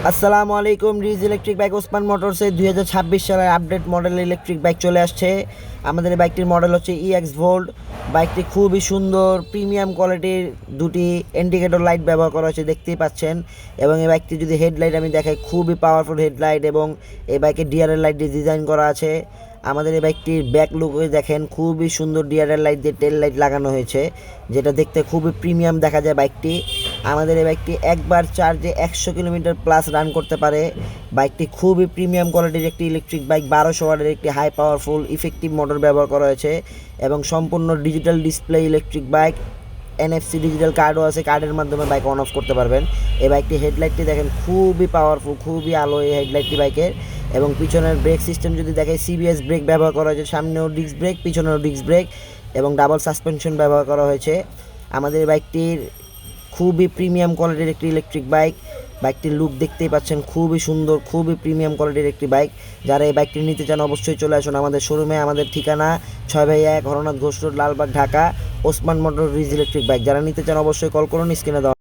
আসসালামু আলাইকুম। Ridge electric bike Osman মোটরসে 2026 সালের আপডেট মডেল ইলেকট্রিক বাইক চলে আসছে। আমাদের এই বাইকটির মডেল হচ্ছে ইএক্স ভোল্ট। বাইকটি খুবই সুন্দর, প্রিমিয়াম কোয়ালিটির দুটি ইন্ডিকেটর লাইট ব্যবহার করা হয়েছে, দেখতেই পাচ্ছেন। এবং এই বাইকটি যদি হেডলাইট আমি দেখাই, খুবই পাওয়ারফুল হেডলাইট এবং এই বাইকের ডিআরএল লাইট দিয়ে ডিজাইন করা আছে। আমাদের এই বাইকটির ব্যাক লুকে দেখেন, খুবই সুন্দর ডিআরএল লাইট দিয়ে টেল লাইট লাগানো হয়েছে, যেটা দেখতে খুবই প্রিমিয়াম দেখা যায় বাইকটি। আমাদের এই বাইকটি একবার চার্জে 100 কিলোমিটার প্লাস রান করতে পারে। বাইকটি খুবই প্রিমিয়াম কোয়ালিটির একটি ইলেকট্রিক বাইক। 1200 ওয়াটের একটি হাই পাওয়ারফুল ইফেক্টিভ মোটর ব্যবহার করা হয়েছে এবং সম্পূর্ণ digital display electric bike. NFC digital কার্ডও আছে, কার্ডের মাধ্যমে বাইক অন অফ করতে পারবেন। এই বাইকটি হেডলাইটটি দেখেন, খুবই পাওয়ারফুল, খুবই আলো এই হেডলাইটটি বাইকের। এবং পিছনের ব্রেক সিস্টেম যদি দেখে, সিবিএস ব্রেক ব্যবহার করা হয়েছে, সামনেও ডিস্ক ব্রেক, পিছনেও ডিস্ক ব্রেক এবং ডাবল সাসপেনশন ব্যবহার করা হয়েছে। আমাদের বাইকটির খুবই প্রিমিয়াম কোয়ালিটির একটি ইলেকট্রিক বাইক। বাইকটির লুক দেখতেই পাচ্ছেন, খুবই সুন্দর, খুবই প্রিমিয়াম কোয়ালিটির একটি বাইক। যারা এই বাইকটি নিতে চান অবশ্যই চলে আসুন আমাদের শোরুমে। আমাদের ঠিকানা 6/1 হরনাথ ঘোষ রোড, লালবাগ, ঢাকা। ওসমান মোটর রিজ ইলেকট্রিক বাইক। যারা নিতে চান অবশ্যই কল করুন, স্ক্রিনে দেওয়া।